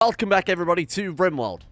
Welcome back, everybody, to Rimworld.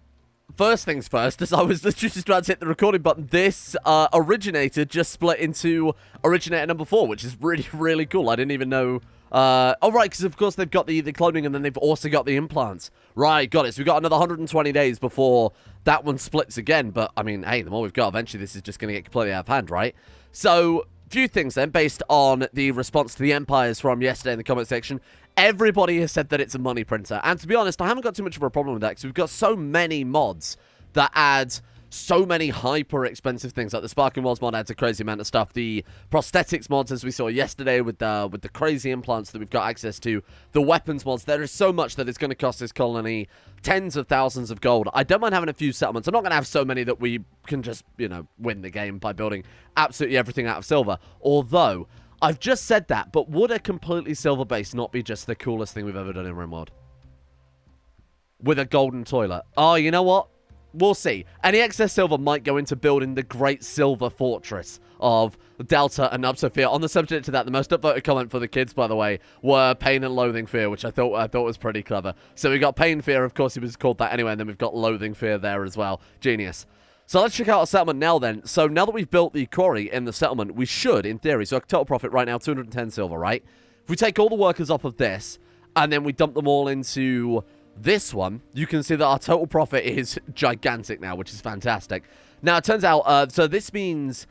First things first, as I was literally just about to hit the recording button, this originator just split into originator number 4, which is really, really cool. I didn't even know... oh, right, because of course they've got the cloning and then they've also got the implants. Right, got it. So we've got another 120 days before that one splits again. But, I mean, hey, the more we've got, eventually this is just going to get completely out of hand, right? So, few things then, based on the response to the Empires from yesterday in the comment section. Everybody has said that it's a money printer. And to be honest, I haven't got too much of a problem with that because we've got so many mods that add so many hyper expensive things. Like the Sparking Walls mod adds a crazy amount of stuff. The prosthetics mods, as we saw yesterday with the crazy implants that we've got access to. The weapons mods. There is so much that it's going to cost this colony tens of thousands of gold. I don't mind having a few settlements. I'm not going to have so many that we can just, you know, win the game by building absolutely everything out of silver. Although... I've just said that, but would a completely silver base not be just the coolest thing we've ever done in Rimworld? With a golden toilet. Oh, you know what? We'll see. Any excess silver might go into building the great silver fortress of Delta and Upsophia. On the subject of that, the most upvoted comment for the kids, by the way, were Pain and Loathing Fear, which I thought was pretty clever. So we got Pain Fear, of course he was called that anyway, and then we've got Loathing Fear there as well. Genius. So let's check out our settlement now then. So now that we've built the quarry in the settlement, we should, in theory, so our total profit right now, 210 silver, right? If we take all the workers off of this, and then we dump them all into this one, you can see that our total profit is gigantic now, which is fantastic. Now, it turns out, so this means...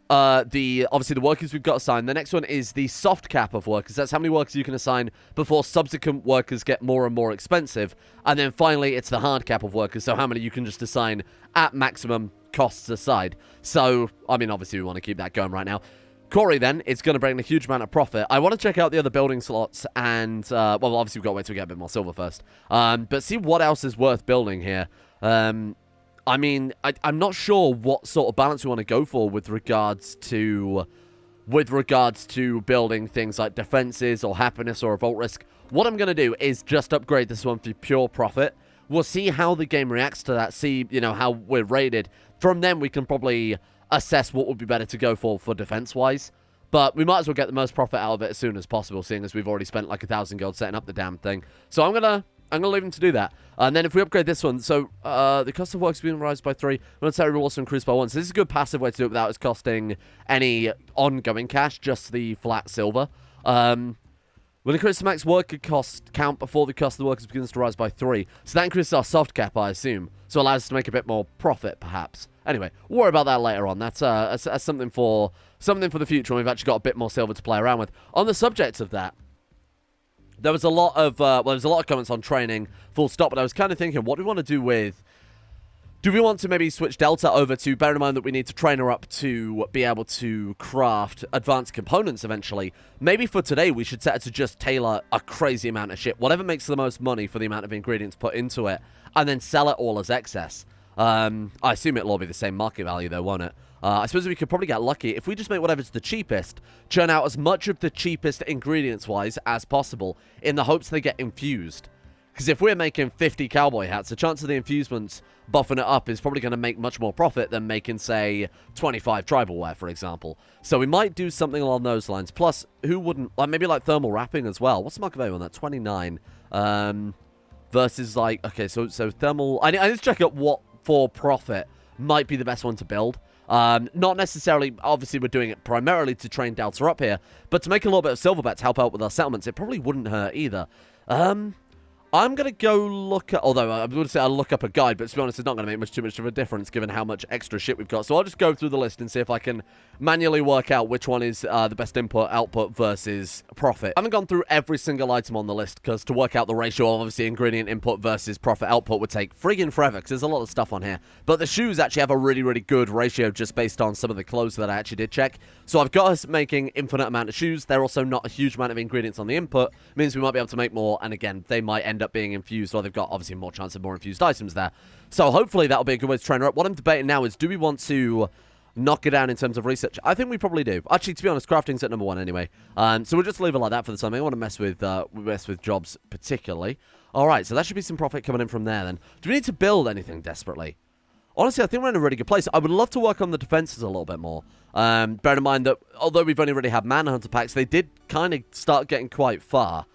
obviously the workers we've got assigned. The next one is the soft cap of workers. That's how many workers you can assign before subsequent workers get more and more expensive. And then finally, it's the hard cap of workers. So how many you can just assign at maximum costs aside. So, I mean, obviously we want to keep that going right now. Quarry, then, it's going to bring a huge amount of profit. I want to check out the other building slots and, well, obviously we've got to wait till we get a bit more silver first. But see what else is worth building here. I mean, I'm not sure what sort of balance we want to go for with regards to building things like defenses or happiness or revolt risk. What I'm going to do is just upgrade this one for pure profit. We'll see how the game reacts to that, see, you know, how we're rated. From then, we can probably assess what would be better to go for defense-wise. But we might as well get the most profit out of it as soon as possible, seeing as we've already spent like 1,000 gold setting up the damn thing. So I'm gonna leave him to do that. And then if we upgrade this one, so the cost of work is being raised by 3. Military rewards increased by 1. So this is a good passive way to do it without it costing any ongoing cash, just the flat silver. Will increase the max worker cost count before the cost of the workers begins to rise by 3. So that increases our soft cap, I assume. So it allows us to make a bit more profit, perhaps. Anyway, we'll worry about that later on. That's something for the future when we've actually got a bit more silver to play around with. On the subject of that, there was a lot of comments on training, full stop, but I was kind of thinking, what do we want to do with... Do we want to maybe switch Delta over to, bear in mind that we need to train her up to be able to craft advanced components eventually. Maybe for today, we should set her to just tailor a crazy amount of shit, whatever makes the most money for the amount of ingredients put into it, and then sell it all as excess. I assume it'll all be the same market value though, won't it? I suppose we could probably get lucky. If we just make whatever's the cheapest, churn out as much of the cheapest ingredients-wise as possible in the hopes they get infused. Because if we're making 50 cowboy hats, the chance of the infusements buffing it up is probably going to make much more profit than making, say, 25 tribal wear, for example. So we might do something along those lines. Plus, who wouldn't... Like, maybe like thermal wrapping as well. What's the market value on that? 29. Versus, like... Okay, so thermal... I need to check out what for profit might be the best one to build. Not necessarily... Obviously, we're doing it primarily to train Delta up here. But to make a little bit of silver bet to help out with our settlements, it probably wouldn't hurt either. I'm going to go look at... Although, I would say I'll look up a guide, but to be honest, it's not going to make too much of a difference given how much extra shit we've got. So I'll just go through the list and see if I can manually work out which one is the best input-output versus profit. I haven't gone through every single item on the list, because to work out the ratio of, obviously, ingredient input versus profit-output would take friggin' forever, because there's a lot of stuff on here. But the shoes actually have a really, really good ratio just based on some of the clothes that I actually did check. So I've got us making infinite amount of shoes. They're also not a huge amount of ingredients on the input. It means we might be able to make more, and again, they might end up being infused, or they've got obviously more chance of more infused items there. So hopefully that'll be a good way to train her up. What I'm debating now is, do we want to knock it down in terms of research? I think we probably do. Actually, to be honest, crafting's at number 1 anyway. So we'll just leave it like that for the time. I don't want to mess with jobs particularly. All right, so that should be some profit coming in from there then. Do we need to build anything desperately? Honestly, I think we're in a really good place. I would love to work on the defenses a little bit more. Bear in mind that although we've only really had Manhunter packs, they did kind of start getting quite far.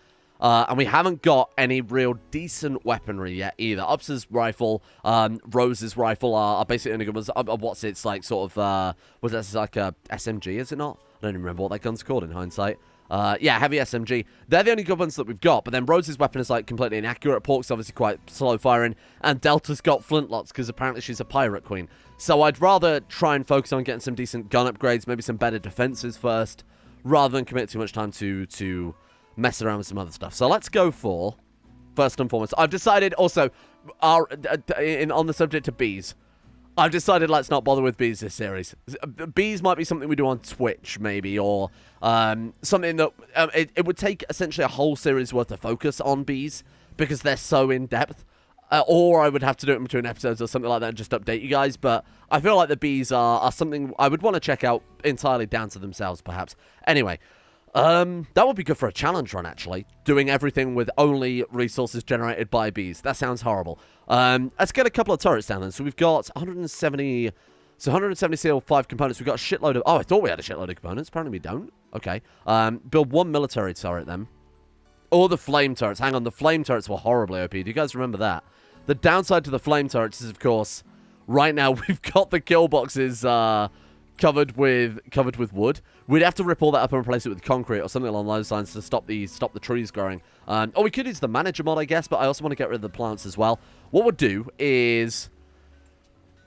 And we haven't got any real decent weaponry yet either. Ups's rifle, Rose's rifle are basically only good ones. What's it's like sort of, was that like a SMG, is it not? I don't even remember what that gun's called in hindsight. Yeah, heavy SMG. They're the only good ones that we've got, but then Rose's weapon is like completely inaccurate. Pork's obviously quite slow firing, and Delta's got flintlocks because apparently she's a pirate queen. So I'd rather try and focus on getting some decent gun upgrades, maybe some better defenses first, rather than commit too much time to mess around with some other stuff. So let's go for, first and foremost, I've decided also, on the subject of bees, I've decided let's not bother with bees this series. Bees might be something we do on Twitch, maybe, or something that, it would take essentially a whole series worth of focus on bees, because they're so in-depth. Or I would have to do it in between episodes or something like that and just update you guys. But I feel like the bees are something I would want to check out entirely down to themselves, perhaps. Anyway, that would be good for a challenge run, actually. Doing everything with only resources generated by bees. That sounds horrible. Let's get a couple of turrets down then. So we've got 170... So 170 steel, 5 components. We've got a shitload of... Oh, I thought we had a shitload of components. Apparently we don't. Okay. Build 1 military turret then. Or the flame turrets. Hang on, the flame turrets were horribly OP. Do you guys remember that? The downside to the flame turrets is, of course, right now we've got the kill boxes covered with wood. We'd have to rip all that up and replace it with concrete or something along those lines to stop the trees growing. Or we could use the manager mod, I guess, but I also want to get rid of the plants as well. What we'll do is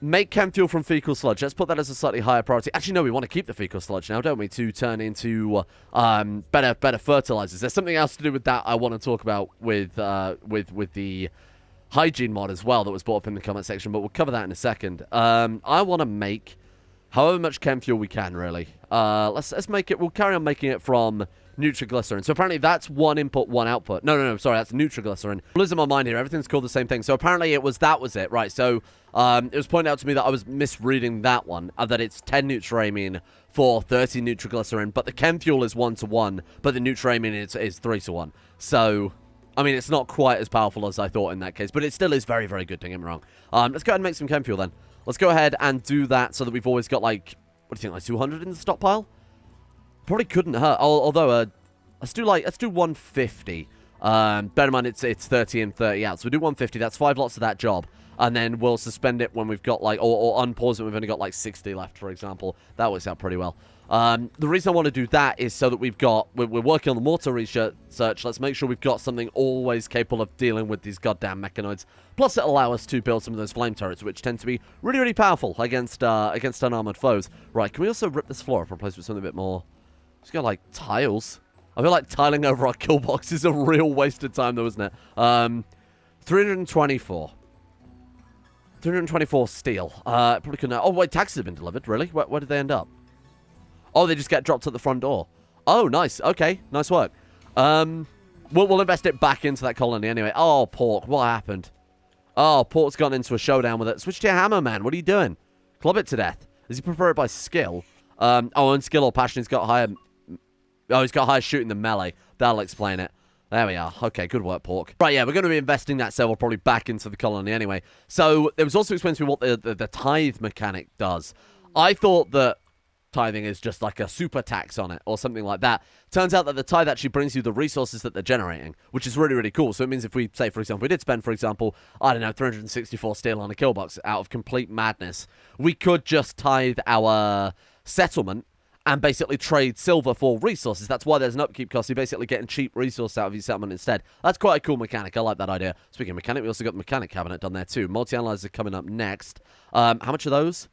make chem fuel from fecal sludge. Let's put that as a slightly higher priority. Actually, no, we want to keep the fecal sludge now, don't we, to turn into better fertilizers. There's something else to do with that I want to talk about with the hygiene mod as well that was brought up in the comment section, but we'll cover that in a second. I want to make however much chem fuel we can, really. Let's make it. We'll carry on making it from nitroglycerin. So apparently that's 1 input, 1 output. No, sorry, that's nitroglycerin. I'm losing my mind here. Everything's called the same thing. So apparently that was it, right? So it was pointed out to me that I was misreading that one, that it's 10 nutriamine for 30 nitroglycerin, but the chem fuel is 1-to-1, but the nutriamine is 3-to-1. So I mean, it's not quite as powerful as I thought in that case, but it still is very, very good, don't get me wrong. Let's go ahead and make some chem fuel then. Let's go ahead and do that so that we've always got, like, what do you think, like 200 in the stockpile? Probably couldn't hurt, although, let's do 150. Bear in mind, it's 30 and 30 out, so we do 150, that's 5 lots of that job. And then we'll suspend it when we've got, like, or unpause it when we've only got, like, 60 left, for example. That works out pretty well. The reason I want to do that is so that we're working on the mortar research. Let's make sure we've got something always capable of dealing with these goddamn mechanoids. Plus, it'll allow us to build some of those flame turrets, which tend to be really, really powerful against unarmored foes. Right, can we also rip this floor up and replace it with something a bit more... Let's go, like, tiles. I feel like tiling over our kill box is a real waste of time, though, isn't it? 324. 324 steel. Probably couldn't... Oh, wait, taxes have been delivered, really? Where did they end up? Oh, they just get dropped at the front door. Oh, nice. Okay, nice work. We'll invest it back into that colony anyway. Oh, Pork, what happened? Oh, Pork's gone into a showdown with it. Switch to your hammer, man. What are you doing? Club it to death. Does he prefer it by skill? Oh, and skill or passion, he's got higher... Oh, he's got higher shooting than melee. That'll explain it. There we are. Okay, good work, Pork. Right, yeah, we're going to be investing that silver probably back into the colony anyway. So, it was also explained to me what the tithe mechanic does. I thought that tithing is just like a super tax on it or something like that. Turns out that the tithe actually brings you the resources that they're generating, which is really, really cool. So it means if we say, for example, we did spend, for example, I don't know, 364 steel on a kill box out of complete madness, we could just tithe our settlement and basically trade silver for resources. That's why there's an upkeep cost. You're basically getting cheap resources out of your settlement instead. That's quite a cool mechanic. I like that idea. Speaking of mechanic, we also got the mechanic cabinet done there too. Multi-analyzers are coming up next. How much are those?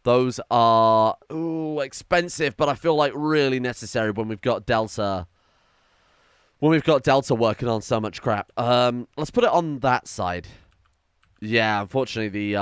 Those are, ooh, expensive, but I feel like really necessary when we've got Delta. When we've got Delta working on so much crap. Let's put it on that side. Yeah, unfortunately,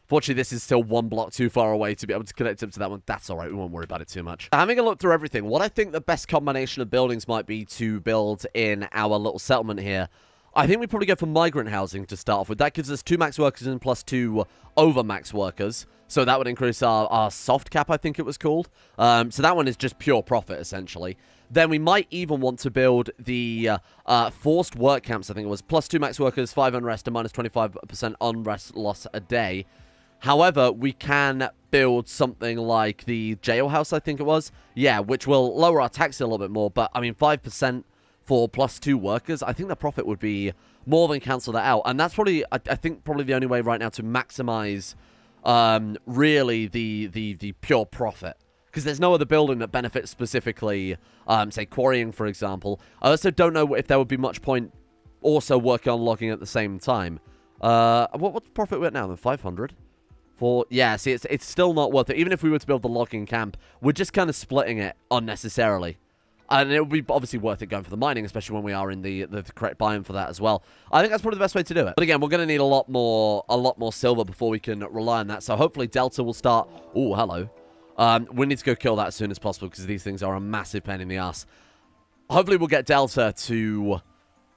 fortunately, this is still 1 block too far away to be able to connect up to that one. That's all right. We won't worry about it too much. Having a look through everything, what I think the best combination of buildings might be to build in our little settlement here, I think we probably go for migrant housing to start off with. That gives us 2 max workers and plus 2 overmax workers. So that would increase our soft cap, I think it was called. So that one is just pure profit, essentially. Then we might even want to build the forced work camps, I think it was. Plus 2 max workers, 5 unrest, and minus 25% unrest loss a day. However, we can build something like the jailhouse, I think it was. Yeah, which will lower our tax a little bit more. But, I mean, 5% for +2 workers, I think the profit would be more than cancel that out. And that's probably, I think, probably the only way right now to maximize really the pure profit. Because there's no other building that benefits specifically, say, quarrying, for example. I also don't know if there would be much point also working on logging at the same time. What's the profit we're at now then? 500? Yeah, see, it's still not worth it. Even if we were to build the logging camp, we're just kind of splitting it unnecessarily. And it would be obviously worth it going for the mining, especially when we are in the correct biome for that as well. I think that's probably the best way to do it. But again, we're going to need a lot more silver before we can rely on that. So hopefully Delta will start... Oh, hello. We need to go kill that as soon as possible because these things are a massive pain in the ass. Hopefully we'll get Delta to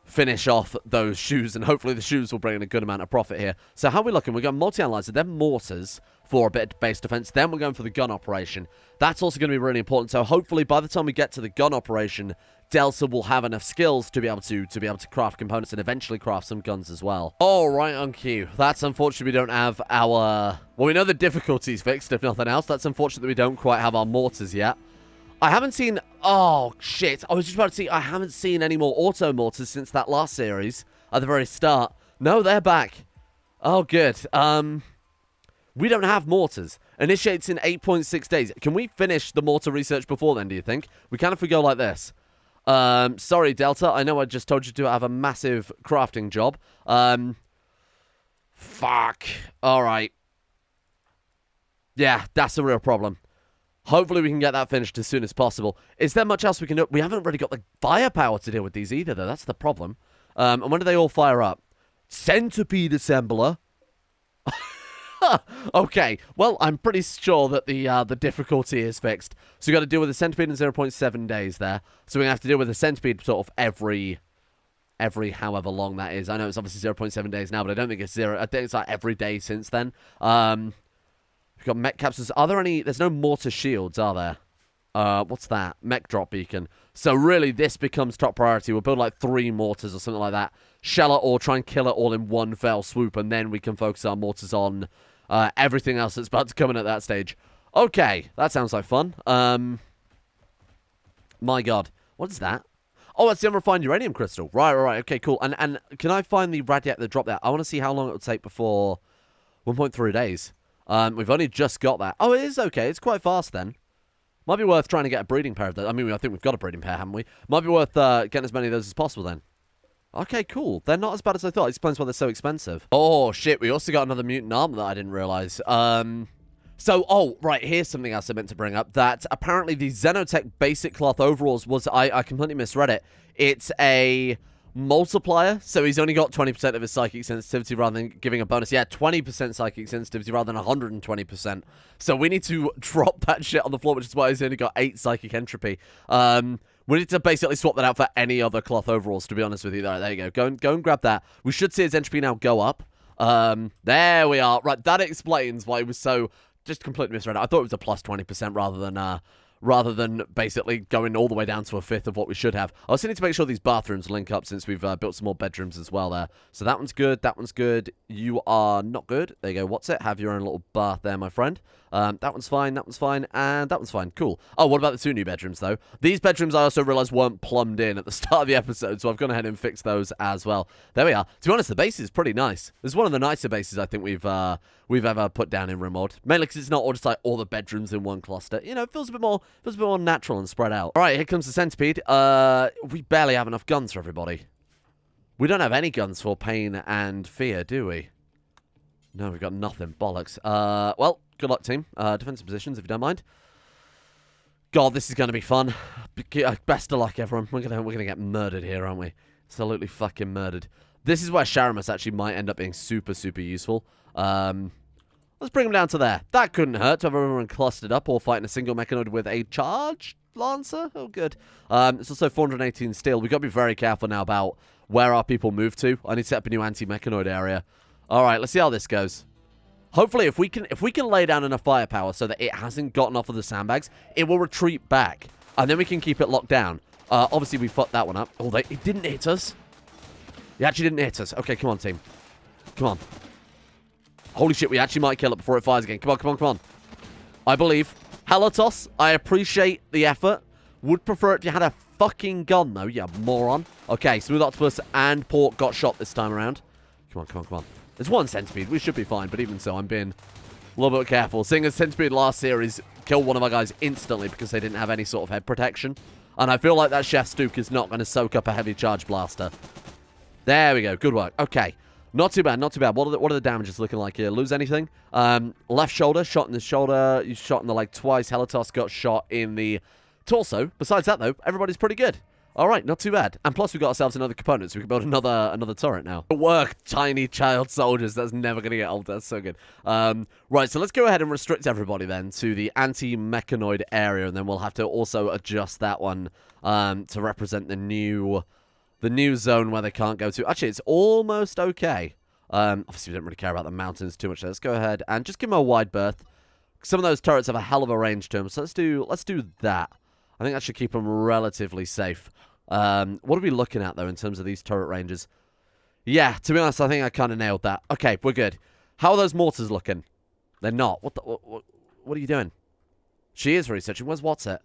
finish off those shoes, and hopefully the shoes will bring in a good amount of profit here. So how are we looking? We're going multi-analyzer, then mortars for a bit of base defense, then we're going for the gun operation. That's also going to be really important. So hopefully by the time we get to the gun operation, Delta will have enough skills to be able to craft components and eventually craft some guns as well. All right, on cue. That's unfortunate we don't have our... Well, we know the difficulty's fixed, if nothing else. That's unfortunate that we don't quite have our mortars yet. I haven't seen... Oh, shit. I was just about to say, I haven't seen any more auto mortars since that last series at the very start. No, they're back. Oh, good. We don't have mortars. Initiates in 8.6 days. Can we finish the mortar research before then, do you think? We can if we go like this. Sorry, Delta. I know I just told you to have a massive crafting job. Fuck. All right. Yeah, that's a real problem. Hopefully we can get that finished as soon as possible. Is there much else we can do? We haven't really got the firepower to deal with these either, though. That's the problem. And when do they all fire up? Centipede assembler. Okay, well, I'm pretty sure that the difficulty is fixed. So we got to deal with the centipede in 0.7 days there. So we're going to have to deal with the centipede sort of every however long that is. I know it's obviously 0.7 days now, but I don't think it's zero. I think it's like every day since then. We've got mech capsules. Are there any... There's no mortar shields, are there? What's that? Mech drop beacon. So really, this becomes top priority. We'll build like 3 mortars or something like that. Shell it or try and kill it all in one fell swoop, and then we can focus our mortars on everything else that's about to come in at that stage. Okay, that sounds like fun. My God. What is that? Oh, that's the unrefined uranium crystal. Right. Okay, cool. And can I find the radiator that dropped that? I want to see how long it would take before 1.3 days. We've only just got that. Oh, it is okay. It's quite fast then. Might be worth trying to get a breeding pair of those. I mean, I think we've got a breeding pair, haven't we? Might be worth getting as many of those as possible then. Okay, cool. They're not as bad as I thought. It explains why they're so expensive. Oh, shit. We also got another mutant armor that I didn't realize. Oh, right. Here's something else I meant to bring up. That apparently the Xenotech basic cloth overalls was... I completely misread it. It's a... multiplier, so he's only got 20% of his psychic sensitivity rather than giving a bonus. Yeah, 20% psychic sensitivity rather than 120%. So we need to drop that shit on the floor, which is why he's only got 8 psychic entropy. We need to basically swap that out for any other cloth overalls, to be honest with you. There you go. Go and grab that. We should see his entropy now go up. There we are. Right, that explains why he was so... Just completely misread it. I thought it was a plus 20% rather than basically going all the way down to a fifth of what we should have. I also need to make sure these bathrooms link up since we've built some more bedrooms as well there. So that one's good. That one's good. You are not good. There you go. What's it? Have your own little bath there, my friend. That one's fine. That one's fine. And that one's fine. Cool. Oh, what about the 2 new bedrooms, though? These bedrooms, I also realized, weren't plumbed in at the start of the episode, so I've gone ahead and fixed those as well. There we are. To be honest, the base is pretty nice. It's one of the nicer bases I think we've ever put down in Rimworld. Mainly because it's not all just like all the bedrooms in one cluster. You know, it feels a bit more natural and spread out. All right, here comes the centipede. We barely have enough guns for everybody. We don't have any guns for pain and fear, do we? No, we've got nothing. Bollocks. Well, good luck, team. Defensive positions, if you don't mind. God, this is going to be fun. Best of luck, everyone. We're gonna get murdered here, aren't we? Absolutely fucking murdered. This is where Sharamus actually might end up being super, super useful. Let's bring him down to there. That couldn't hurt to have everyone clustered up or fighting a single mechanoid with a charged lancer. Oh, good. It's also 418 steel. We've got to be very careful now about where our people move to. I need to set up a new anti-mechanoid area. All right, let's see how this goes. Hopefully, if we can lay down enough firepower so that it hasn't gotten off of the sandbags, it will retreat back, and then we can keep it locked down. Obviously, we fucked that one up. Oh, it didn't hit us. It actually didn't hit us. Okay, come on, team. Come on. Holy shit, we actually might kill it before it fires again. Come on. I believe. Halatos, I appreciate the effort. Would prefer it if you had a fucking gun, though, you moron. Okay, Smooth Octopus and Pork got shot this time around. Come on, come on, come on. There's 1 centipede. We should be fine, but even so, I'm being a little bit careful. Seeing as centipede last series killed one of our guys instantly because they didn't have any sort of head protection. And I feel like that Chef's Duke is not going to soak up a heavy charge blaster. There we go. Good work. Okay. Not too bad, not too bad. What are the damages looking like here? Lose anything? Left shoulder, shot in the shoulder. You shot in the leg twice. Helitos got shot in the torso. Besides that, though, everybody's pretty good. All right, not too bad. And plus, we got ourselves another component, so we can build another turret now. Good work, tiny child soldiers. That's never going to get old. That's so good. Right, so let's go ahead and restrict everybody then to the anti-mechanoid area, and then we'll have to also adjust that one to represent the new zone where they can't go to. Actually, it's almost okay. Obviously, we don't really care about the mountains too much. So let's go ahead and just give them a wide berth. Some of those turrets have a hell of a range to them, so let's do that. I think that should keep them relatively safe. What are we looking at, though, in terms of these turret ranges? Yeah, to be honest, I think I kind of nailed that. Okay, we're good. How are those mortars looking? They're not. What are you doing? She is researching. Where's what's it?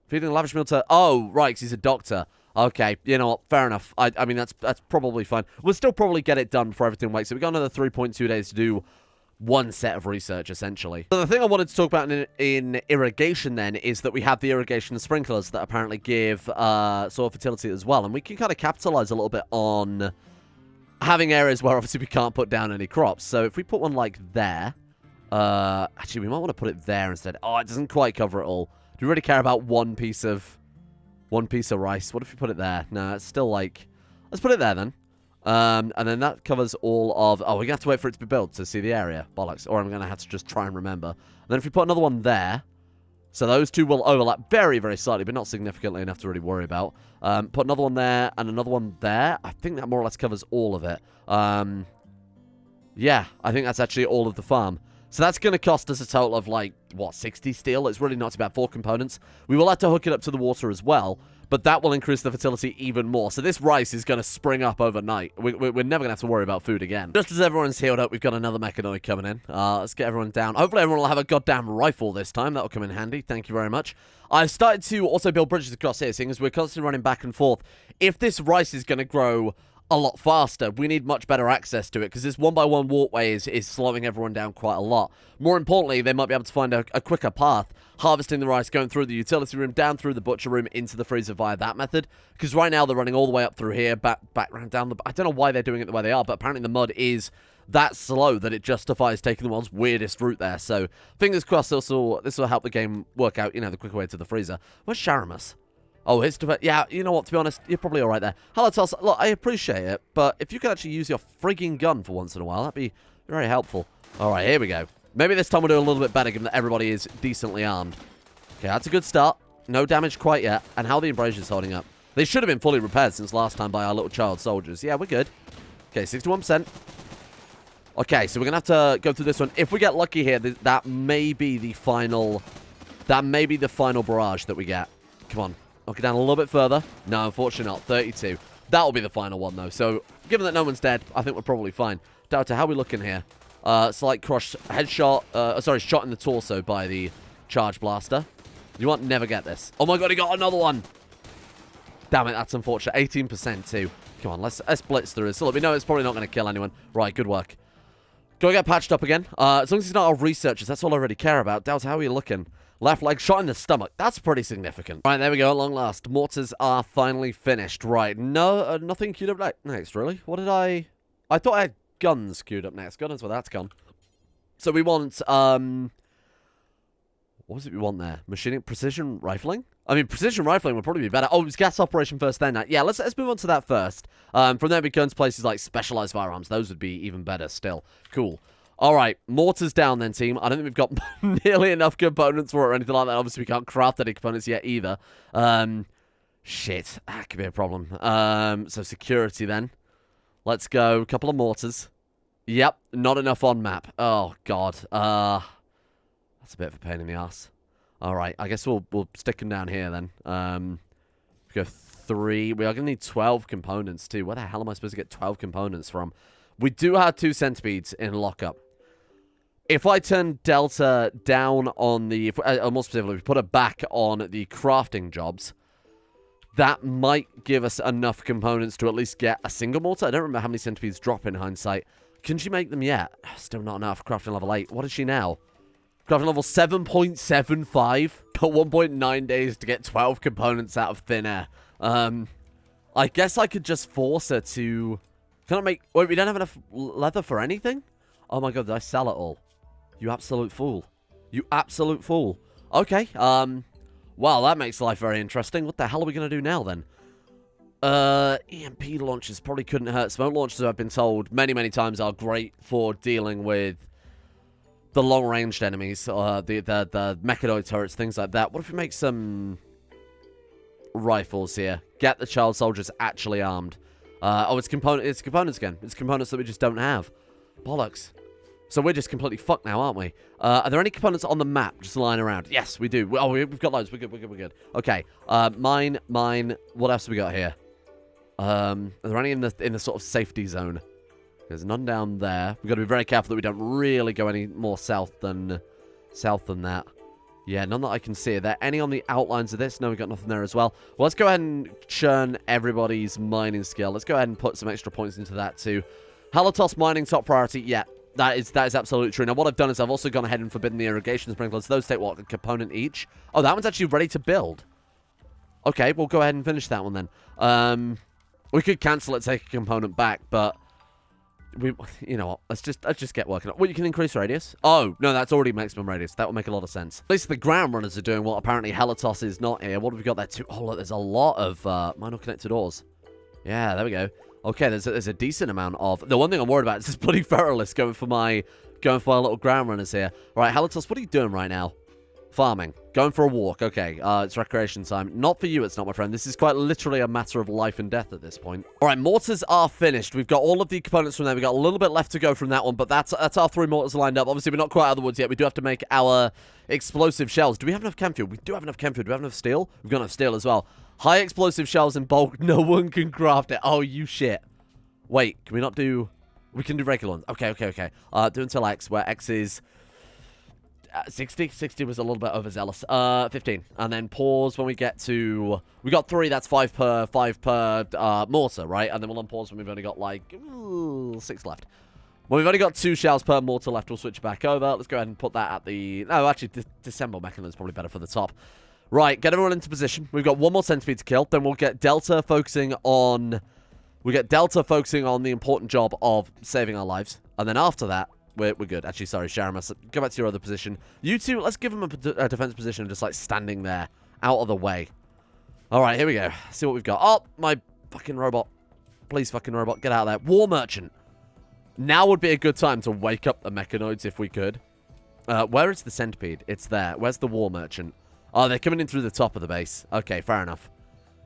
Feeding a lavish meal to... Oh, right, 'cause he's a doctor. Okay, you know what? Fair enough. I mean, that's probably fine. We'll still probably get it done before everything wakes. So we've got another 3.2 days to do one set of research, essentially. So the thing I wanted to talk about in irrigation, then, is that we have the irrigation sprinklers that apparently give soil fertility as well. And we can kind of capitalize a little bit on having areas where, obviously, we can't put down any crops. So if we put one like there... actually, we might want to put it there instead. Oh, it doesn't quite cover it all. Do we really care about one piece of rice? What if we put it there? No, it's still like... Let's put it there, then. And then that covers all of... Oh, we're going to have to wait for it to be built to see the area. Bollocks. Or I'm going to have to just try and remember. And then if we put another one there... So those two will overlap very, very slightly, but not significantly enough to really worry about. Put another one there and another one there. I think that more or less covers all of it. Yeah, I think that's actually all of the farm. So that's going to cost us a total of, like, what, 60 steel? It's really not too bad. 4 components. We will have to hook it up to the water as well, but that will increase the fertility even more. So this rice is going to spring up overnight. We're never going to have to worry about food again. Just as everyone's healed up, we've got another mechanoid coming in. Let's get everyone down. Hopefully everyone will have a goddamn rifle this time. That'll come in handy. Thank you very much. I've started to also build bridges across here, seeing as we're constantly running back and forth. If this rice is going to grow a lot faster, we need much better access to it, because this 1x1 walkway is slowing everyone down quite a lot. More importantly, they might be able to find a quicker path, harvesting the rice, going through the utility room, down through the butcher room, into the freezer via that method, because right now they're running all the way up through here, back round down the... I don't know why they're doing it the way they are, but apparently the mud is that slow that it justifies taking the world's weirdest route there, so fingers crossed this will help the game work out, you know, the quicker way to the freezer. Where's Sharamus? Oh, his defense. Yeah, you know what, to be honest, you're probably alright there. Helitos, look, I appreciate it, but if you could actually use your frigging gun for once in a while, that'd be very helpful. Alright, here we go. Maybe this time we'll do a little bit better, given that everybody is decently armed. Okay, that's a good start. No damage quite yet. And how are the embrasures holding up? They should have been fully repaired since last time by our little child soldiers. Yeah, we're good. Okay, 61%. Okay, so we're going to have to go through this one. If we get lucky here, that may be the final... That may be the final barrage that we get. Come on. Knock it down a little bit further. No, unfortunately not. 32. That'll be the final one, though. So, given that no one's dead, I think we're probably fine. Doubter, how are we looking here? Slight crush, headshot, shot in the torso by the charge blaster. You won't never get this. Oh my god, he got another one! Damn it, that's unfortunate. 18% too. Come on, let's blitz through this. So look, we know it's probably not going to kill anyone. Right, good work. Go get patched up again. As long as he's not our researchers, that's all I really care about. Doubter, how are you looking? Left leg shot in the stomach. That's pretty significant. Right, there we go. At long last. Mortars are finally finished. Right. No, nothing queued up next, really. What did I thought I had guns queued up next. God knows where that's gone. So we want, what was it we want there? Machining, precision rifling? I mean, precision rifling would probably be better. Oh, it was gas operation first then. Yeah, let's move on to that first. From there we go into places like specialized firearms. Those would be even better still. Cool. Alright, mortars down then, team. I don't think we've got nearly enough components for it or anything like that. Obviously, we can't craft any components yet either. Shit. That could be a problem. So security then. Let's go. A couple of mortars. Yep, not enough on map. Oh, God. That's a bit of a pain in the ass. Alright, I guess we'll stick them down here then. We go 3. We are going to need 12 components too. Where the hell am I supposed to get 12 components from? We do have 2 centipedes in lockup. If I turn Delta down on the... more specifically, we put it back on the crafting jobs. That might give us enough components to at least get a single mortar. I don't remember how many centipedes drop in hindsight. Can she make them yet? Still not enough. Crafting level 8. What is she now? Crafting level 7.75. Got 1.9 days to get 12 components out of thin air. I guess I could just force her to... Can I make... Wait, we don't have enough leather for anything? Oh my god, did I sell it all? You absolute fool. You absolute fool. Okay, well, that makes life very interesting. What the hell are we going to do now, then? EMP launchers probably couldn't hurt. Smoke launchers, I've been told many, many times, are great for dealing with the long-ranged enemies, the mechanoid turrets, things like that. What if we make some rifles here? Get the child soldiers actually armed. Oh, it's components again. It's components that we just don't have. Bollocks. So we're just completely fucked now, aren't we? Are there any components on the map just lying around? Yes, we do. Oh, we've got loads. We're good. Okay. Mine. What else have we got here? Are there any in the sort of safety zone? There's none down there. We've got to be very careful that we don't really go any more south than that. Yeah, none that I can see. Are there any on the outlines of this? No, we've got nothing there as well. Well, let's go ahead and churn everybody's mining skill. Let's go ahead and put some extra points into that too. Halatos mining top priority. Yeah, that is absolutely true. Now, what I've done is I've also gone ahead and forbidden the irrigation sprinklers. Those take, what, a component each? Oh, that one's actually ready to build. Okay, we'll go ahead and finish that one then. We could cancel it, take a component back, but... you know what? Let's just get working on it. Well, you can increase radius. Oh, no, that's already maximum radius. That will make a lot of sense. At least the ground runners are doing what apparently Halatos is not here. What have we got there too? Oh, look, there's a lot of minor connected ores. Yeah, there we go. Okay, there's a decent amount of... The one thing I'm worried about is this bloody feralist going for my little ground runners here. All right, Halatos, what are you doing right now? Farming. Going for a walk. Okay, it's recreation time. Not for you, it's not, my friend. This is quite literally a matter of life and death at this point. All right, mortars are finished. We've got all of the components from there. We've got a little bit left to go from that one, but that's our 3 mortars lined up. Obviously, we're not quite out of the woods yet. We do have to make our explosive shells. Do we have enough chem fuel? We do have enough chem fuel. Do we have enough steel? We've got enough steel as well. High explosive shells in bulk. No one can craft it. Oh, you shit. Wait, can we not do... We can do regular ones. Okay. Do until X, where X is... 60? 60 was a little bit overzealous. 15. And then pause when we get to... We got 3, that's 5 per mortar, right? And then we'll unpause when we've only got, like, 6 left. When we've only got 2 shells per mortar left, we'll switch back over. Let's go ahead and put that at the... No, actually, disassemble mechanism is probably better for the top. Right, get everyone into position. We've got 1 more centipede to kill. Then we'll get Delta focusing on... the important job of saving our lives. And then after that... We're good. Actually, sorry, Sharamas. Go back to your other position. You two, let's give them a defense position, just like standing there, out of the way. All right, here we go. See what we've got. Oh, my fucking robot. Please, fucking robot, get out of there. War Merchant. Now would be a good time to wake up the mechanoids if we could. Where is the centipede? It's there. Where's the War Merchant? Oh, they're coming in through the top of the base. Okay, fair enough.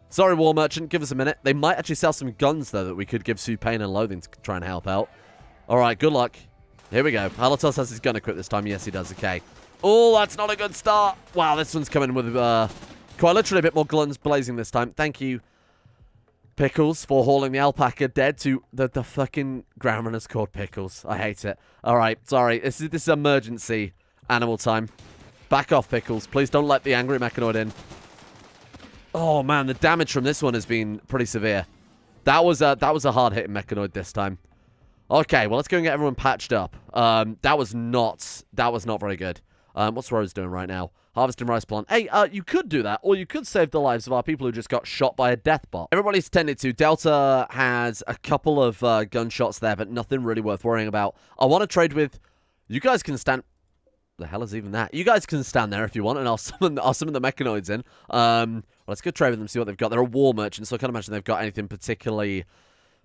Sorry, War Merchant. Give us a minute. They might actually sell some guns, though, that we could give Sue pain and loathing to try and help out. All right, good luck. Here we go. Halatos has his gun equipped this time. Yes, he does. Okay. Oh, that's not a good start. Wow, this one's coming with quite literally a bit more guns blazing this time. Thank you, Pickles, for hauling the alpaca dead to the fucking ground runners called Pickles. I hate it. All right, sorry. This is emergency animal time. Back off, Pickles. Please don't let the angry mechanoid in. Oh, man, the damage from this one has been pretty severe. That was a hard-hitting mechanoid this time. Okay, well, let's go and get everyone patched up. That was not very good. What's Rose doing right now? Harvesting rice plant. Hey, you could do that, or you could save the lives of our people who just got shot by a death bot. Everybody's tended to. Delta has a couple of gunshots there, but nothing really worth worrying about. I want to trade with... You guys can stand... The hell is even that? You guys can stand there if you want, and I'll summon the mechanoids in. Well, let's go trade with them, see what they've got. They're a war merchant, so I can't imagine they've got anything particularly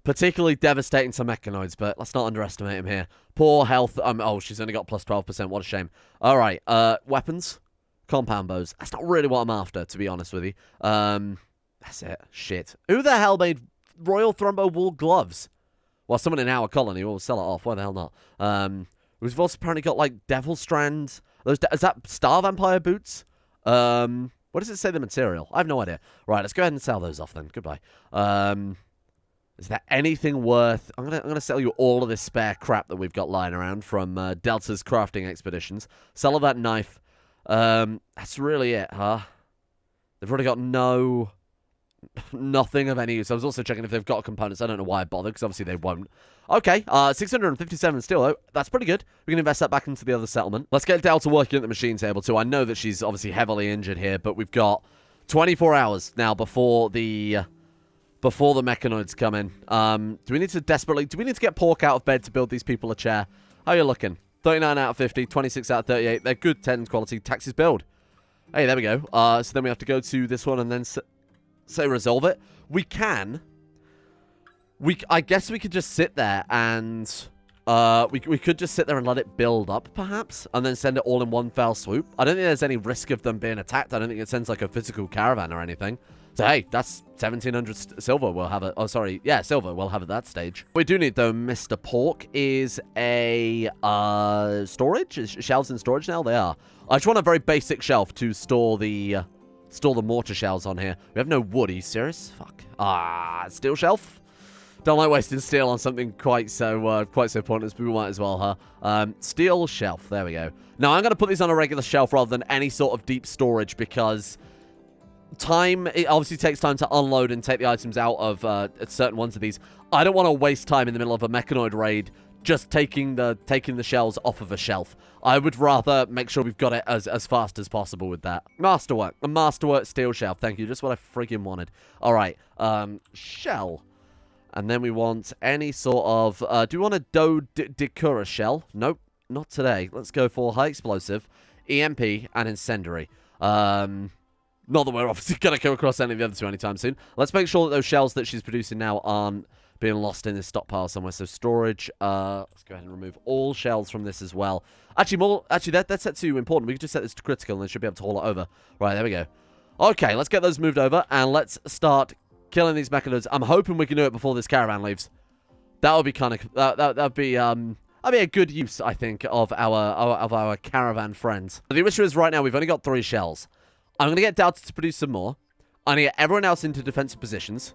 devastating to mechanoids, but let's not underestimate him here. Poor health. Oh, she's only got plus 12%. What a shame. All right. Weapons. Compound bows. That's not really what I'm after, to be honest with you. That's it. Shit. Who the hell made Royal Thrombo wool gloves? Well, someone in our colony will sell it off. Why the hell not? We've also apparently got, like, devil strands. Is that Star Vampire boots? What does it say the material? I have no idea. Right, let's go ahead and sell those off then. Goodbye. Is there anything worth... I'm gonna sell you all of this spare crap that we've got lying around from Delta's crafting expeditions. Sell all that knife. That's really it, huh? They've already got no Nothing of any use. I was also checking if they've got components. I don't know why I bothered, because obviously they won't. Okay, 657 steel, though. That's pretty good. We can invest that back into the other settlement. Let's get Delta working at the machine table, too. I know that she's obviously heavily injured here, but we've got 24 hours now before the mechanoids come in. Do we need to get Pork out of bed to build these people a chair? How are you looking? 39 out of 50, 26 out of 38. They're good 10 quality. Taxes build. Hey, there we go. So then we have to go to this one and then say resolve it. We can. I guess we could just sit there and we could just sit there and let it build up, perhaps, and then send it all in one fell swoop. I don't think there's any risk of them being attacked. I don't think it sends like a physical caravan or anything. So hey, that's 1,700 silver. We'll have it. Oh, sorry. Yeah, silver. We'll have it at that stage. What we do need though, Mr. Pork, is a storage. Shelves in storage now. They are. I just want a very basic shelf to store the mortar shells on here. We have no wood. Are you serious? Fuck. Steel shelf. Don't like wasting steel on something quite so pointless, but we might as well, huh? Steel shelf. There we go. Now, I'm going to put these on a regular shelf rather than any sort of deep storage because it obviously takes time to unload and take the items out of certain ones of these. I don't want to waste time in the middle of a mechanoid raid just taking the shells off of a shelf. I would rather make sure we've got it as fast as possible with that. Masterwork. A masterwork steel shelf. Thank you. Just what I freaking wanted. All right. Shell. And then we want any sort of... do we want a Decura shell? Nope, not today. Let's go for high explosive, EMP, and incendiary. Not that we're obviously going to come across any of the other two anytime soon. Let's make sure that those shells that she's producing now aren't being lost in this stockpile somewhere. So storage. Let's go ahead and remove all shells from this as well. Actually, that's set to important. We could just set this to critical and they should be able to haul it over. Right, there we go. Okay, let's get those moved over and let's start killing these mechanoids. I'm hoping we can do it before this caravan leaves. That would be kind of that'd be a good use, I think, of our caravan friends. The issue is right now we've only got 3 shells. I'm gonna get Delta to produce some more. I'm gonna get everyone else into defensive positions.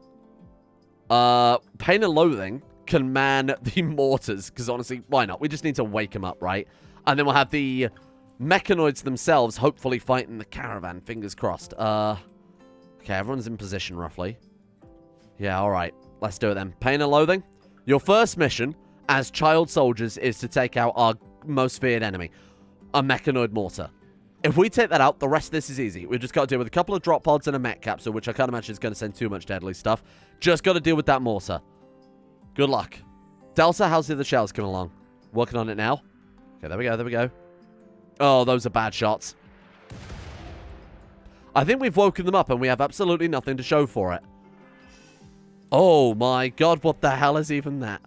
Pain and Loathing can man the mortars because honestly, why not? We just need to wake them up, right? And then we'll have the mechanoids themselves hopefully fighting the caravan. Fingers crossed. Okay, everyone's in position roughly. Yeah, alright. Let's do it then. Pain and Loathing. Your first mission as child soldiers is to take out our most feared enemy. A mechanoid mortar. If we take that out, the rest of this is easy. We've just got to deal with a couple of drop pods and a mech capsule, which I can't imagine is going to send too much deadly stuff. Just got to deal with that mortar. Good luck. Delta, how's the other shells coming along? Working on it now. Okay, there we go, there we go. Oh, those are bad shots. I think we've woken them up and we have absolutely nothing to show for it. Oh my god, what the hell is even that?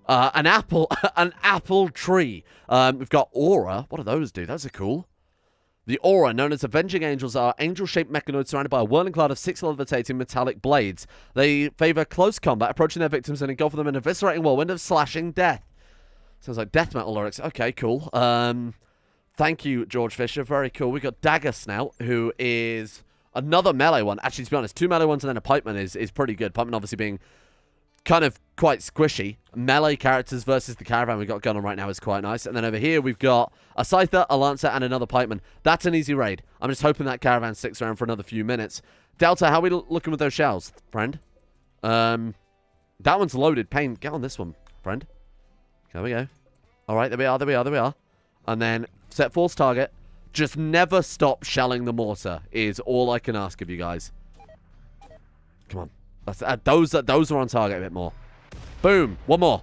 An apple tree. We've got aura. What do those do? Those are cool. The aura, known as Avenging Angels, are angel-shaped mechanoids surrounded by a whirling cloud of 6 levitating metallic blades. They favor close combat, approaching their victims and engulfing them in a eviscerating whirlwind of slashing death. Sounds like death metal lyrics. Okay, cool. Thank you, George Fisher. Very cool. We got Dagger Snout, who is another melee one. Actually, to be honest, 2 melee ones and then a pikeman is pretty good. Pikeman obviously being kind of quite squishy. Melee characters versus the caravan we've got going on right now is quite nice. And then over here, we've got a Scyther, a Lancer, and another pikeman. That's an easy raid. I'm just hoping that caravan sticks around for another few minutes. Delta, how are we looking with those shells, friend? That one's loaded. Pain, get on this one, friend. There we go. All right, there we are, there we are, there we are. And then set false target. Just never stop shelling the mortar is all I can ask of you guys. Come on. Those are on target a bit more. Boom. One more.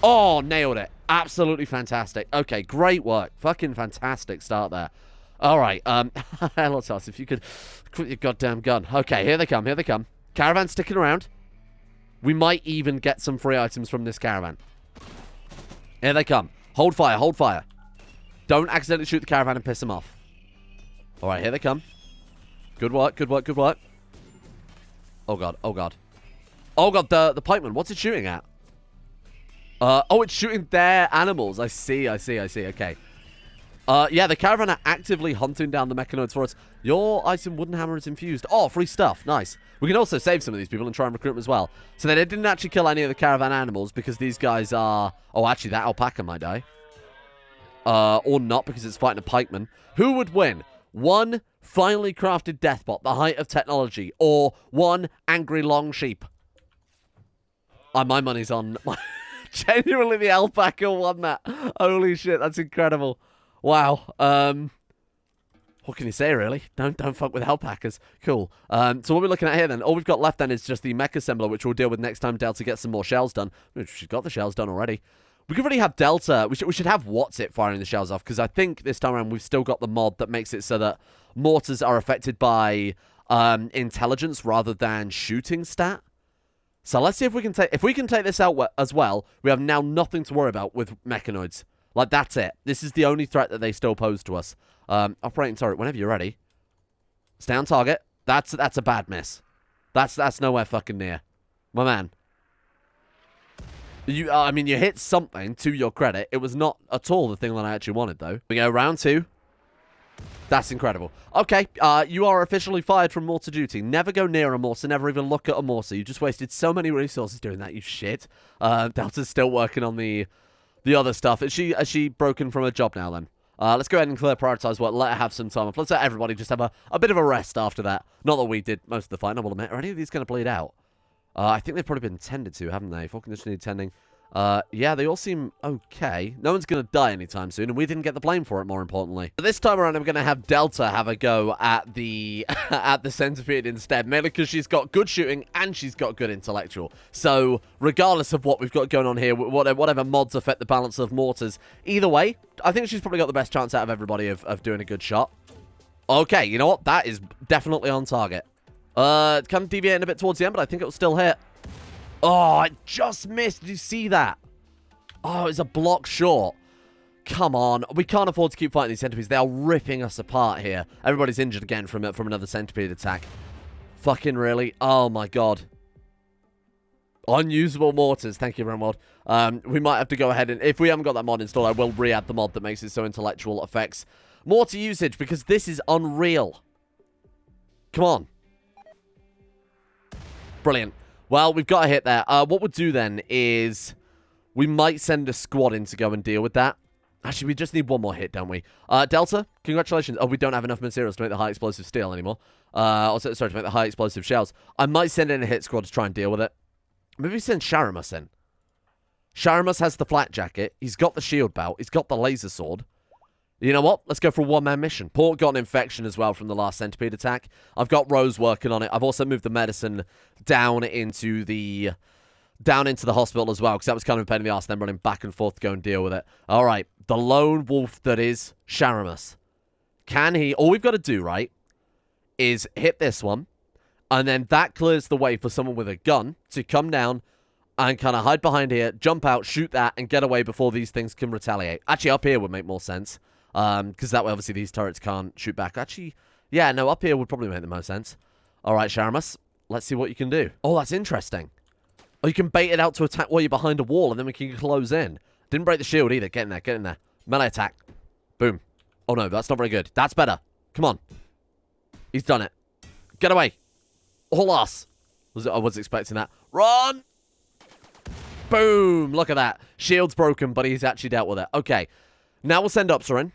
Oh, nailed it. Absolutely fantastic. Okay, great work. Fucking fantastic start there. All right. Hello, Toss, if you could quit your goddamn gun. Okay, here they come. Here they come. Caravan sticking around. We might even get some free items from this caravan. Here they come. Hold fire. Hold fire. Don't accidentally shoot the caravan and piss them off. All right, here they come. Good work. Good work. Good work. Oh, God. Oh, God. Oh, God. The pikeman. What's it shooting at? Oh, it's shooting their animals. I see. I see. I see. Okay. Yeah, the caravan are actively hunting down the mechanoids for us. Your item wooden hammer is infused. Oh, free stuff. Nice. We can also save some of these people and try and recruit them as well. So they didn't actually kill any of the caravan animals because these guys are... Oh, actually, that alpaca might die. Or not because it's fighting a pikeman. Who would win? One Finely crafted deathbot, the height of technology. Or 1 angry long sheep. My money's on... Genuinely, the alpaca won that. Holy shit, that's incredible. Wow. What can you say, really? Don't fuck with alpacas. Cool. So what we're looking at here, then, all we've got left, then, is just the mech assembler, which we'll deal with next time Delta gets some more shells done. She's got the shells done already. We could really have Delta... We should have What's-It firing the shells off, because I think this time around we've still got the mod that makes it so that mortars are affected by intelligence rather than shooting stat. So let's see if we can take this out as well. We have now nothing to worry about with mechanoids. Like, that's it. This is the only threat that they still pose to us. Operating turret, whenever you're ready. Stay on target. That's a bad miss. That's nowhere fucking near. My man. I mean, you hit something, to your credit. It was not at all the thing that I actually wanted, though. We go round 2. That's incredible. Okay, you are officially fired from mortar duty. Never go near a mortar, never even look at a mortar. You just wasted so many resources doing that, you shit. Delta's still working on the other stuff. Is she broken from her job now, then? Let's go ahead and clear prioritize work. Let her have some time off. Let's let everybody just have a bit of a rest after that. Not that we did most of the fight, I will admit. Are any of these going to bleed out? I think they've probably been tended to, haven't they? Full condition need tending. Yeah, they all seem okay. No one's going to die anytime soon, and we didn't get the blame for it, more importantly. But this time around, I'm going to have Delta have a go at the at the centipede instead, mainly because she's got good shooting and she's got good intellectual. So, regardless of what we've got going on here, whatever mods affect the balance of mortars, either way, I think she's probably got the best chance out of everybody of doing a good shot. Okay, you know what? That is definitely on target. It's kind of deviating a bit towards the end, but I think it will still hit. Oh, it just missed. Did you see that? Oh, it's a block short. Come on. We can't afford to keep fighting these centipedes. They are ripping us apart here. Everybody's injured again from another centipede attack. Fucking really? Oh, my God. Unusable mortars. Thank you, Rimworld. We might have to go ahead and... If we haven't got that mod installed, I will re-add the mod that makes it so intellectual affects mortar usage, because this is unreal. Come on. Brilliant. Well, we've got a hit there. What we'll do then is we might send a squad in to go and deal with that. Actually, we just need one more hit, don't we? Delta, congratulations. Oh, we don't have enough materials to make the high explosive steel anymore. Also, sorry, to make the high explosive shells. I might send in a hit squad to try and deal with it. Maybe send Sharamus in. Sharamus has the flak jacket. He's got the shield belt. He's got the laser sword. You know what? Let's go for a one-man mission. Port got an infection as well from the last centipede attack. I've got Rose working on it. I've also moved the medicine down into the hospital as well, because that was kind of a pain in the arse, then running back and forth to go and deal with it. All right, the lone wolf that is Sharamus. Can he... All we've got to do, right, is hit this one, and then that clears the way for someone with a gun to come down and kind of hide behind here, jump out, shoot that, and get away before these things can retaliate. Actually, up here would make more sense. Because that way, obviously, these turrets can't shoot back. Actually, yeah, no, up here would probably make the most sense. All right, Sharamus, let's see what you can do. Oh, that's interesting. Oh, you can bait it out to attack while you're behind a wall, and then we can close in. Didn't break the shield either. Get in there, get in there. Melee attack. Boom. Oh, no, that's not very good. That's better. Come on. He's done it. Get away. All ass. I was expecting that. Run! Boom! Look at that. Shield's broken, but he's actually dealt with it. Okay. Now we'll send Upser in.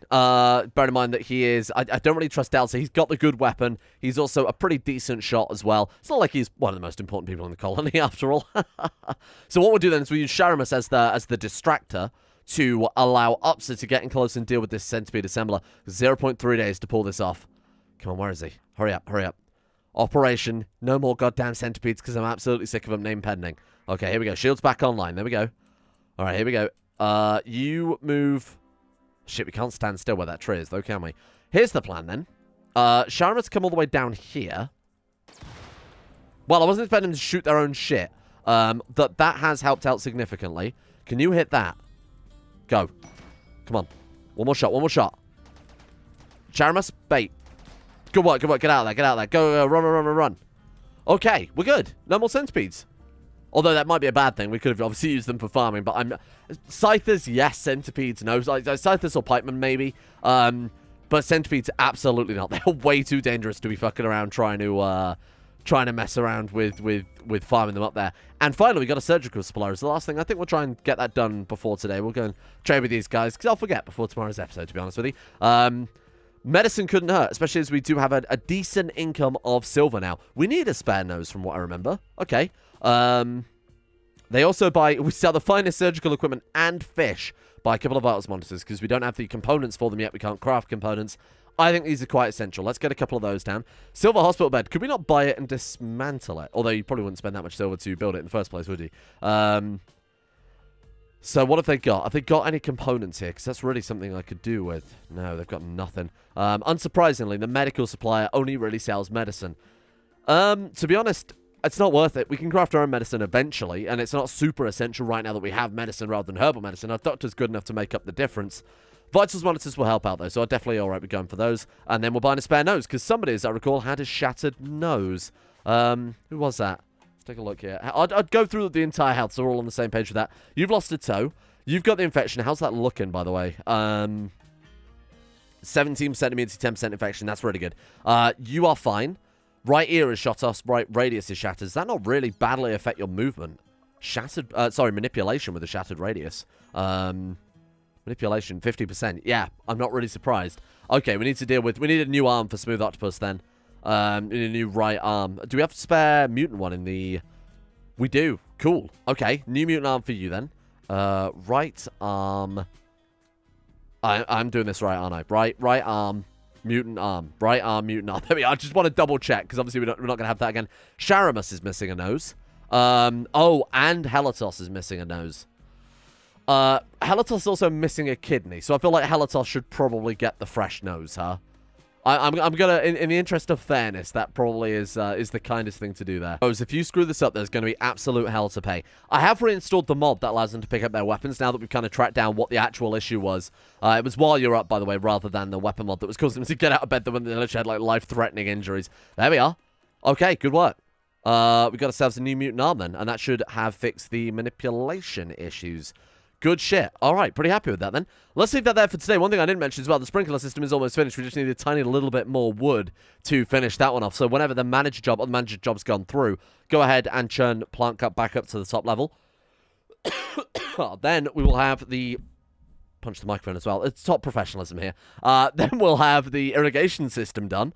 Bear in mind that he is... I don't really trust Delta. He's got the good weapon. He's also a pretty decent shot as well. It's not like he's one of the most important people in the colony, after all. So what we'll do then is we'll use Sharamus as the distractor to allow Upser to get in close and deal with this centipede assembler. 0.3 days to pull this off. Come on, where is he? Hurry up, hurry up. Operation. No more goddamn centipedes, because I'm absolutely sick of them. Name pending. Okay, here we go. Shield's back online. There we go. All right, here we go. You move... Shit, we can't stand still where that tree is, though, can we? Here's the plan, then. Sharamus come all the way down here. Well, I wasn't expecting them to shoot their own shit. That has helped out significantly. Can you hit that? Go. Come on. One more shot, one more shot. Sharamus, bait. Good work, good work. Get out of there, get out of there. Go, run, run, run, run, run. Okay, we're good. No more centipedes. Although that might be a bad thing. We could have obviously used them for farming, but I'm... Scythers, yes. Centipedes, no. Scythers or pikemen, maybe. But centipedes, absolutely not. They're way too dangerous to be fucking around trying to mess around with farming them up there. And finally, we got a surgical supplier. It's the last thing. I think we'll try and get that done before today. We'll go and trade with these guys, because I'll forget before tomorrow's episode, to be honest with you. Medicine couldn't hurt, especially as we do have a decent income of silver now. We need a spare nose from what I remember. Okay. They also we sell the finest surgical equipment and fish by a couple of vitals monitors because we don't have the components for them yet. We can't craft components. I think these are quite essential. Let's get a couple of those down. Silver hospital bed. Could we not buy it and dismantle it? Although you probably wouldn't spend that much silver to build it in the first place, would you? So what have they got? Have they got any components here? Because that's really something I could do with. No, they've got nothing. Unsurprisingly, the medical supplier only really sells medicine. To be honest, it's not worth it. We can craft our own medicine eventually, and it's not super essential right now that we have medicine rather than herbal medicine. Our doctor's good enough to make up the difference. Vitals monitors will help out, though, so I'm definitely all right with going for those. And then we're buying a spare nose, because somebody, as I recall, had a shattered nose. Who was that? Let's take a look here. I'd go through the entire health, so we're all on the same page with that. You've lost a toe. You've got the infection. How's that looking, by the way? 17% immunity, 10% infection. That's really good. You are fine. Right ear is shot off. Right radius is shattered. Does that not really badly affect your movement? Manipulation with a shattered radius. Manipulation, 50%. Yeah, I'm not really surprised. Okay, we need a new arm for Smooth Octopus then. We need a new right arm. Do we have a spare mutant one in the... We do. Cool. Okay, new mutant arm for you then. Right arm... I'm doing this right, aren't I? Right arm, mutant arm. Right arm, mutant arm. There we are. I just want to double check, because obviously we're not going to have that again. Sharamus is missing a nose. Oh, and Helatos is missing a nose. Helatos is also missing a kidney, so I feel like Helatos should probably get the fresh nose, huh? I'm gonna, in the interest of fairness, that probably is the kindest thing to do there. If you screw this up, there's going to be absolute hell to pay. I have reinstalled the mod that allows them to pick up their weapons now that we've kind of tracked down what the actual issue was. It was while you're up, by the way, rather than the weapon mod that was causing them to get out of bed when they literally had like life-threatening injuries. There we are. Okay, good work. We've got ourselves a new mutant arm then, and that should have fixed the manipulation issues. Good shit. All right, pretty happy with that then. Let's leave that there for today. One thing I didn't mention as well, the sprinkler system is almost finished. We just need a tiny little bit more wood to finish that one off. So whenever the manager job or the manager job's gone through, go ahead and churn plant cut back up to the top level. Then we will have the... Punch the microphone as well. It's top professionalism here. Then we'll have the irrigation system done.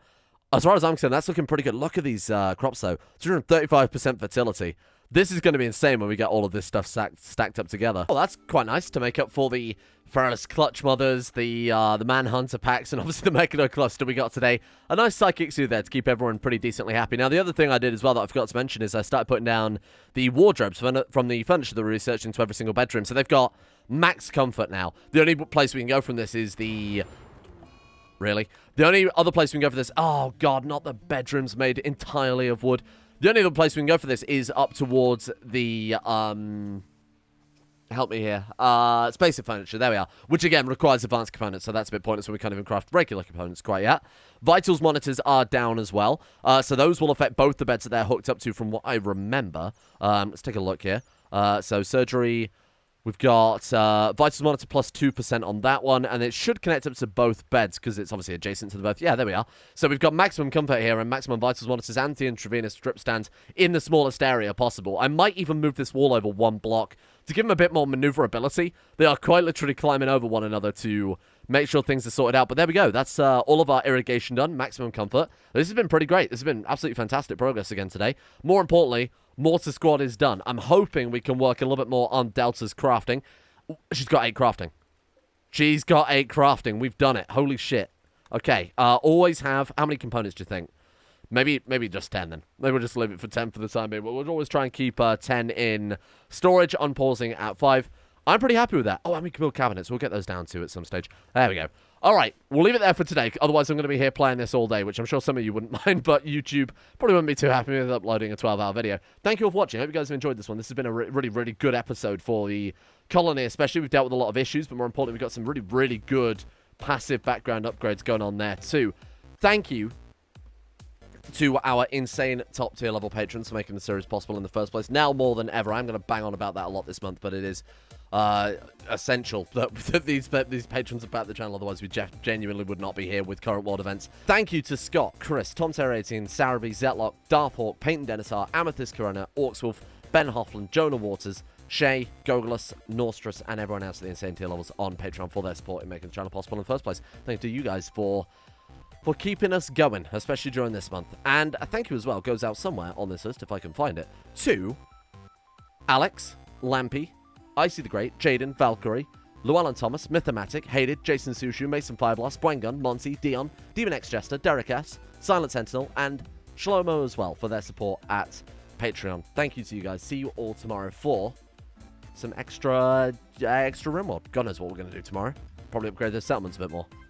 As far as I'm concerned, that's looking pretty good. Look at these crops, though. 235% fertility. This is going to be insane when we get all of this stuff stacked up together. Oh, that's quite nice to make up for the Feralus Clutch Mothers, the Manhunter packs, and obviously the Mechano Cluster we got today. A nice Psychic Suit there to keep everyone pretty decently happy. Now, the other thing I did as well that I forgot to mention is I started putting down the wardrobes from the furniture that we're researching into every single bedroom. So they've got max comfort now. The only place we can go from this is the... Really? The only other place we can go for this... Oh, God, not the bedrooms made entirely of wood. The only other place we can go for this is up towards the, help me here, space of furniture, there we are, which again requires advanced components, so that's a bit pointless when we can't even craft regular components quite yet. Vitals monitors are down as well, so those will affect both the beds that they're hooked up to from what I remember. Let's take a look here. So surgery... We've got Vitals Monitor plus 2% on that one, and it should connect up to both beds because it's obviously adjacent to the both. Yeah, there we are. So we've got maximum comfort here and maximum Vitals Monitors and the intravenous strip stands in the smallest area possible. I might even move this wall over one block to give them a bit more maneuverability. They are quite literally climbing over one another to make sure things are sorted out. But there we go. That's all of our irrigation done. Maximum comfort. This has been pretty great. This has been absolutely fantastic progress again today. More importantly... Mortar Squad is done. I'm hoping we can work a little bit more on Delta's crafting. She's got 8 crafting. She's got 8 crafting. We've done it. Holy shit. Okay. Always have... How many components do you think? Maybe just 10 then. Maybe we'll just leave it for 10 for the time being. But we'll always try and keep 10 in storage, unpausing at 5. I'm pretty happy with that. Oh, and we can build cabinets. We'll get those down too at some stage. There we go. All right, we'll leave it there for today. Otherwise, I'm going to be here playing this all day, which I'm sure some of you wouldn't mind, but YouTube probably wouldn't be too happy with uploading a 12-hour video. Thank you all for watching. I hope you guys have enjoyed this one. This has been a really, really good episode for the colony, especially. We've dealt with a lot of issues, but more importantly, we've got some really, really good passive background upgrades going on there too. Thank you to our insane top-tier level patrons for making the series possible in the first place. Now more than ever. I'm going to bang on about that a lot this month, but it is... essential that these patrons are back the channel, otherwise we genuinely would not be here with current world events. Thank you to Scott, Chris, Tom Terror 18, Saraby, Zetlock, Darthhawk, Peyton Denisar, Amethyst Corona, Orcswolf, Ben Hoffland, Jonah Waters, Shay, Gogolus, Norstress, and everyone else at the insane tier levels on Patreon for their support in making the channel possible in the first place. Thank you to you guys for for keeping us going, especially during this month. And a thank you as well goes out somewhere on this list, if I can find it, to Alex, Lampy, Icy the Great, Jaden, Valkyrie, Llewellyn Thomas, Mythomatic, Hated, Jason Sushu, Mason Fireblast, Bwangun, Monty, Dion, Demon X Jester, Derek S, Silent Sentinel, and Shlomo as well for their support at Patreon. Thank you to you guys. See you all tomorrow for some extra Rimworld. God knows what we're going to do tomorrow. Probably upgrade those settlements a bit more.